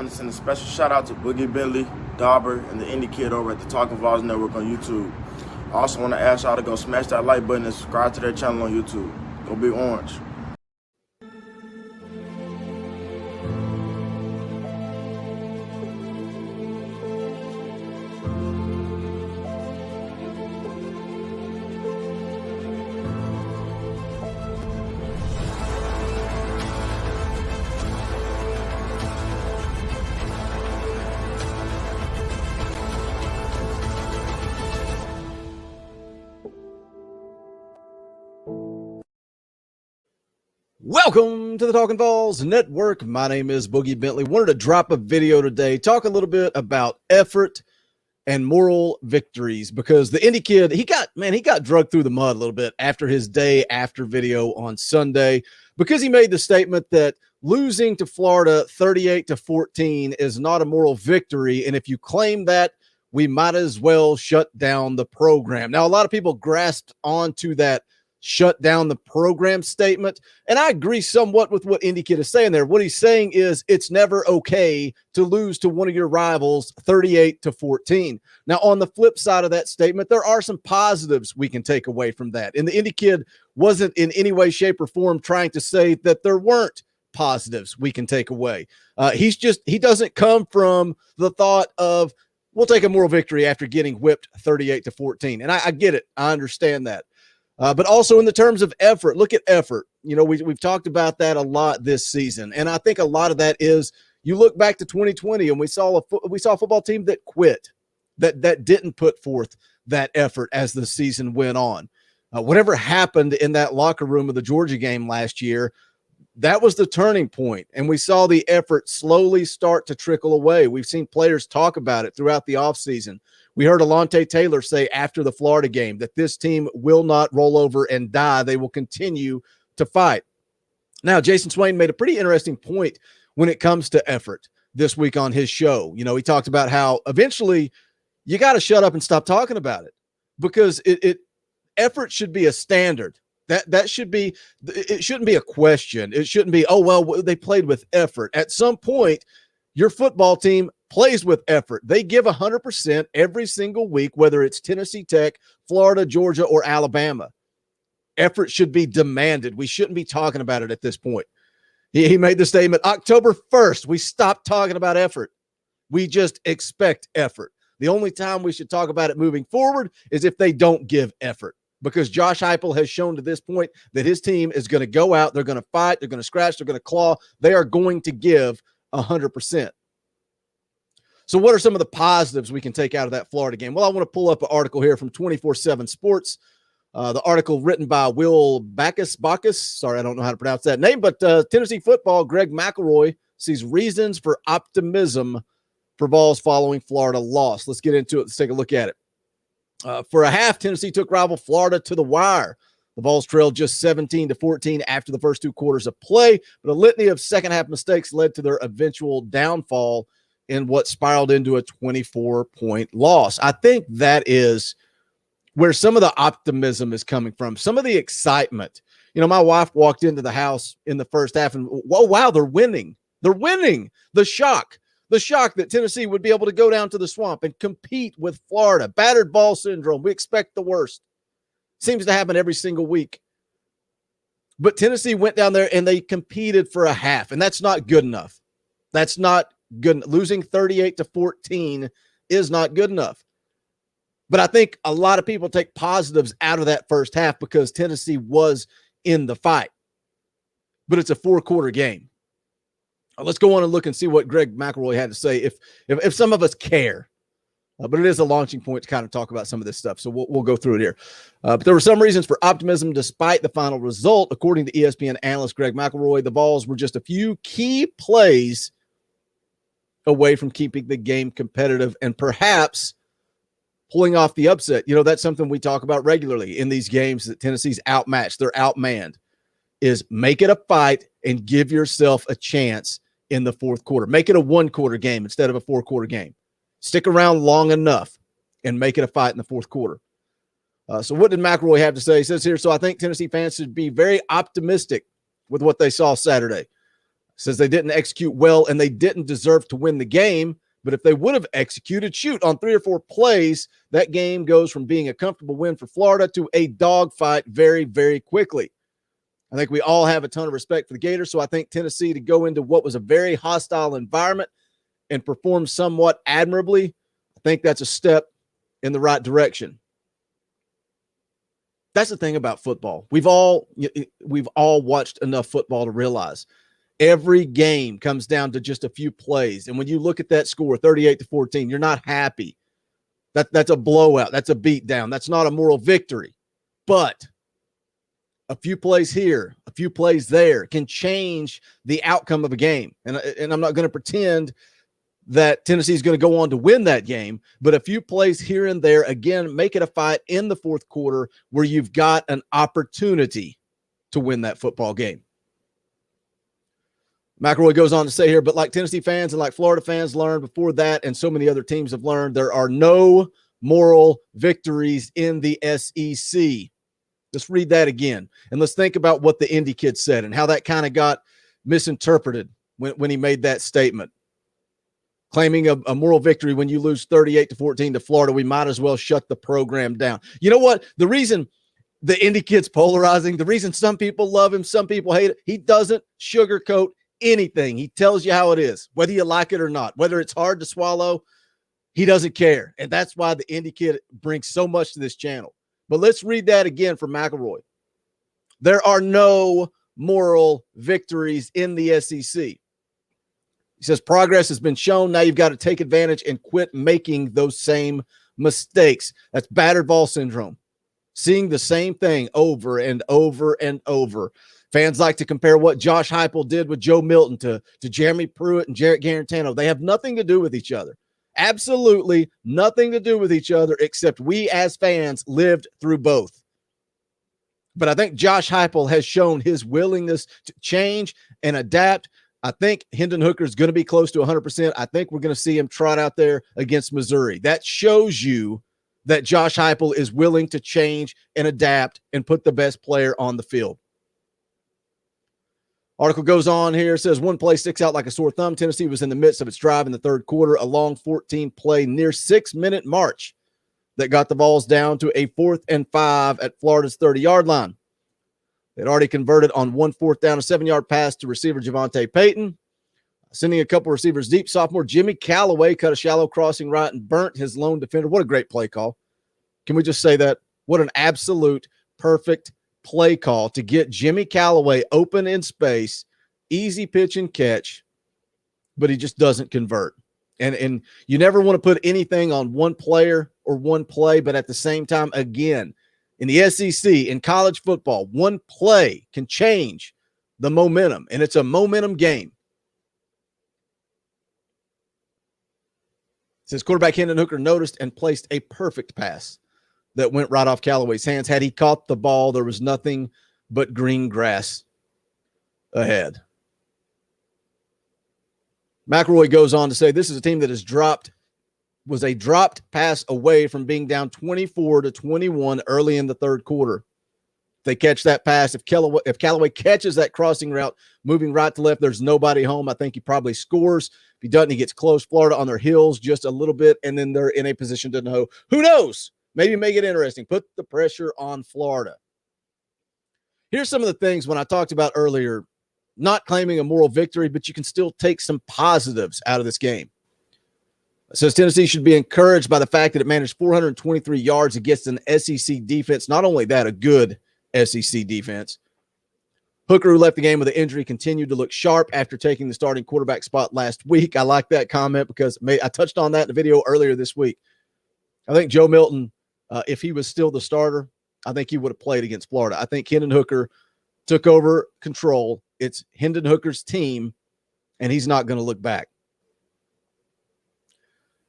to send a special shout out to Boogie Bentley, Dauber, and the Indie Kid over at the Talkin VAWLS Network on YouTube. I also want to ask y'all to go smash that like button and subscribe to their channel on YouTube. Go Big Orange. Welcome to the Talkin VAWLS Network. My name is Boogie Bentley. Wanted to drop a video today, talk a little bit about effort and moral victories, because the Indie Kid, he got drugged through the mud a little bit after his day after video on Sunday, because he made the statement that losing to Florida 38-14 is not a moral victory, and if you claim that, we might as well shut down the program. Now, a lot of people grasped onto that shut down the program statement, and I agree somewhat with what Indie Kid is saying there. What he's saying is it's never okay to lose to one of your rivals 38-14. Now, on the flip side of that statement, there are some positives we can take away from that, and the Indie Kid wasn't in any way, shape, or form trying to say that there weren't positives we can take away. He doesn't come from the thought of, we'll take a moral victory after getting whipped 38-14, and I get it. I understand that. But also in the terms of effort, look at effort. You know, we've talked about that a lot this season. And I think a lot of that is, you look back to 2020 and we saw a football team that quit, that didn't put forth that effort as the season went on. Whatever happened in that locker room of the Georgia game last year, that was the turning point. And we saw the effort slowly start to trickle away. We've seen players talk about it throughout the offseason. We heard Alontae Taylor say after the Florida game that this team will not roll over and die. They will continue to fight. Now, Jason Swain made a pretty interesting point when it comes to effort this week on his show. You know, he talked about how eventually you got to shut up and stop talking about it, because effort should be a standard. That should be, it shouldn't be a question. It shouldn't be, oh, well, they played with effort. At some point, your football team plays with effort. They give 100% every single week, whether it's Tennessee Tech, Florida, Georgia, or Alabama. Effort should be demanded. We shouldn't be talking about it at this point. He made the statement, October 1st, we stopped talking about effort. We just expect effort. The only time we should talk about it moving forward is if they don't give effort, because Josh Heupel has shown to this point that his team is going to go out, they're going to fight, they're going to scratch, they're going to claw. They are going to give 100%. So what are some of the positives we can take out of that Florida game? Well, I want to pull up an article here from 24/7 Sports. The article written by Will Backus. Sorry, I don't know how to pronounce that name, but Tennessee football, Greg McElroy sees reasons for optimism for VAWLS following Florida loss. Let's get into it. Let's take a look at it. For a half, Tennessee took rival Florida to the wire. The VAWLS trailed just 17-14 after the first two quarters of play, but a litany of second-half mistakes led to their eventual downfall in what spiraled into a 24-point loss. I think that is where some of the optimism is coming from, some of the excitement. You know, my wife walked into the house in the first half and, whoa, wow, they're winning. They're winning. The shock that Tennessee would be able to go down to the Swamp and compete with Florida. Battered ball syndrome. We expect the worst. Seems to happen every single week. But Tennessee went down there and they competed for a half, and that's not good enough. That's not good. Losing 38-14 is not good enough. But I think a lot of people take positives out of that first half because Tennessee was in the fight. But it's a four-quarter game. Let's go on and look and see what Greg McElroy had to say if some of us care. But it is a launching point to kind of talk about some of this stuff. So we'll go through it here. But there were some reasons for optimism despite the final result. According to ESPN analyst Greg McElroy, the VAWLS were just a few key plays away from keeping the game competitive and perhaps pulling off the upset. You know, that's something we talk about regularly in these games that Tennessee's outmatched, they're outmanned, is make it a fight and give yourself a chance in the fourth quarter. Make it a one-quarter game instead of a four-quarter game. Stick around long enough and make it a fight in the fourth quarter. So what did McElroy have to say? He says here, so I think Tennessee fans should be very optimistic with what they saw Saturday. Says they didn't execute well and they didn't deserve to win the game. But if they would have executed, on 3 or 4 plays, that game goes from being a comfortable win for Florida to a dogfight very, very quickly. I think we all have a ton of respect for the Gators, so I think Tennessee, to go into what was a very hostile environment and perform somewhat admirably, I think that's a step in the right direction. That's the thing about football. We've all watched enough football to realize every game comes down to just a few plays. And when you look at that score, 38-14, you're not happy. That's a blowout. That's a beatdown. That's not a moral victory. But a few plays here, a few plays there can change the outcome of a game. And I'm not going to pretend that Tennessee is going to go on to win that game, but a few plays here and there, again, make it a fight in the fourth quarter where you've got an opportunity to win that football game. McElroy goes on to say here, but like Tennessee fans and like Florida fans learned before that, and so many other teams have learned, there are no moral victories in the SEC. Let's read that again. And let's think about what the Indy kid said and how that kind of got misinterpreted when he made that statement. Claiming a moral victory when you lose 38-14 to Florida, we might as well shut the program down. You know what? The reason the Indy kid's polarizing, the reason some people love him, some people hate it, he doesn't sugarcoat anything. He tells you how it is, whether you like it or not, whether it's hard to swallow, he doesn't care. And that's why the Indy kid brings so much to this channel. But let's read that again from McElroy. There are no moral victories in the SEC. He says progress has been shown. Now you've got to take advantage and quit making those same mistakes. That's battered ball syndrome. Seeing the same thing over and over and over. Fans like to compare what Josh Heupel did with Joe Milton to Jeremy Pruitt and Jarrett Garantano. They have nothing to do with each other. Absolutely nothing to do with each other, except we as fans lived through both. But I think Josh Heupel has shown his willingness to change and adapt. I think Hendon Hooker is going to be close to 100%. I think we're going to see him trot out there against Missouri. That shows you that Josh Heupel is willing to change and adapt and put the best player on the field. Article goes on here. It says one play sticks out like a sore thumb. Tennessee was in the midst of its drive in the third quarter, a long 14-play, near 6-minute march that got the Vols down to a 4th and 5 at Florida's 30-yard line. They'd already converted on 1 4th down, a 7-yard pass to receiver Javonte Payton. Sending a couple receivers deep, sophomore Jimmy Callaway cut a shallow crossing right and burnt his lone defender. What a great play call. Can we just say that? What an absolute perfect play call to get Jimmy Callaway open in space, easy pitch and catch, but he just doesn't convert. And you never want to put anything on one player or one play, but at the same time, again, in the SEC, in college football, one play can change the momentum, and it's a momentum game. It says quarterback Hendon Hooker noticed and placed a perfect pass that went right off Callaway's hands. Had he caught the ball, there was nothing but green grass ahead. McElroy goes on to say this is a team that was a dropped pass away from being down 24-21 early in the third quarter. If they catch that pass, if Callaway catches that crossing route, moving right to left, there's nobody home. I think he probably scores. If he doesn't, he gets close. Florida on their heels just a little bit, and then they're in a position to know. Who knows? Maybe make it interesting. Put the pressure on Florida. Here's some of the things when I talked about earlier, not claiming a moral victory, but you can still take some positives out of this game. It says Tennessee should be encouraged by the fact that it managed 423 yards against an SEC defense. Not only that, a good SEC defense. Hooker, who left the game with an injury, continued to look sharp after taking the starting quarterback spot last week. I like that comment because I touched on that in the video earlier this week. I think Joe Milton, if he was still the starter, I think he would have played against Florida. I think Hendon Hooker took over control. It's Hendon Hooker's team, and he's not going to look back.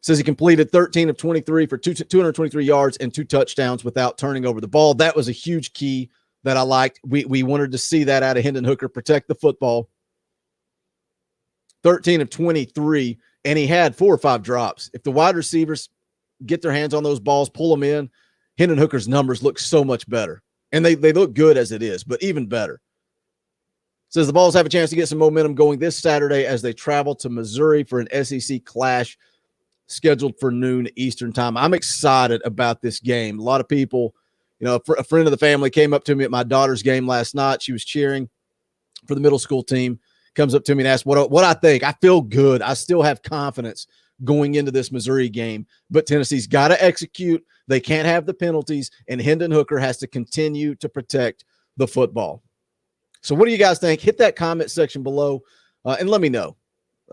Says he completed 13 of 23 for 223 yards and 2 touchdowns without turning over the ball. That was a huge key that I liked. We wanted to see that out of Hendon Hooker, protect the football. 13 of 23, and he had 4 or 5 drops. If the wide receivers get their hands on those balls, pull them in, Hendon Hooker's numbers look so much better. And they look good as it is, but even better. Says the Vols have a chance to get some momentum going this Saturday as they travel to Missouri for an SEC clash scheduled for noon Eastern time. I'm excited about this game. A lot of people, a friend of the family came up to me at my daughter's game last night. She was cheering for the middle school team, comes up to me and asks what I think. I feel good. I still have confidence going into this Missouri game, but Tennessee's got to execute. They can't have the penalties, and Hendon Hooker has to continue to protect the football. So what do you guys think? Hit that comment section below and let me know.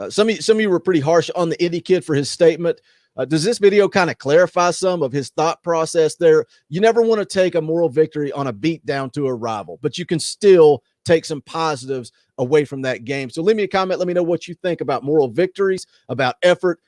Some of you were pretty harsh on the Indy kid for his statement. Does this video kind of clarify some of his thought process there? You never want to take a moral victory on a beat down to a rival, but you can still take some positives away from that game. So leave me a comment. Let me know what you think about moral victories, about effort.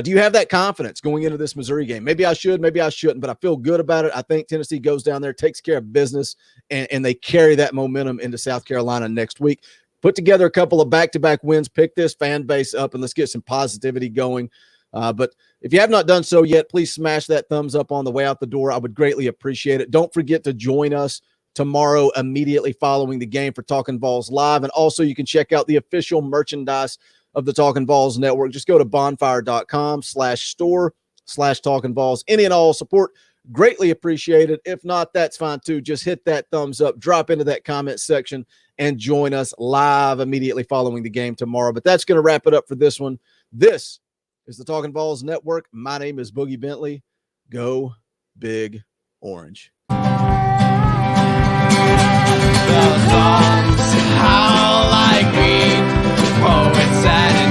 Do you have that confidence going into this Missouri game? Maybe I should, maybe I shouldn't, but I feel good about it. I think Tennessee goes down there, takes care of business, and they carry that momentum into South Carolina next week. Put together a couple of back-to-back wins, pick this fan base up, and let's get some positivity going. But if you have not done so yet, please smash that thumbs up on the way out the door. I would greatly appreciate it. Don't forget to join us tomorrow immediately following the game for Talkin' Vols Live. And also you can check out the official merchandise of the Talkin' Vols Network. Just go to bonfire.com/store/Talkin' Vols. Any and all support, greatly appreciated. If not, that's fine too. Just hit that thumbs up, drop into that comment section, and join us live immediately following the game tomorrow. But that's going to wrap it up for this one. This is the Talkin' Vols Network. My name is Boogie Bentley. Go Big Orange. The songs how like me, poets and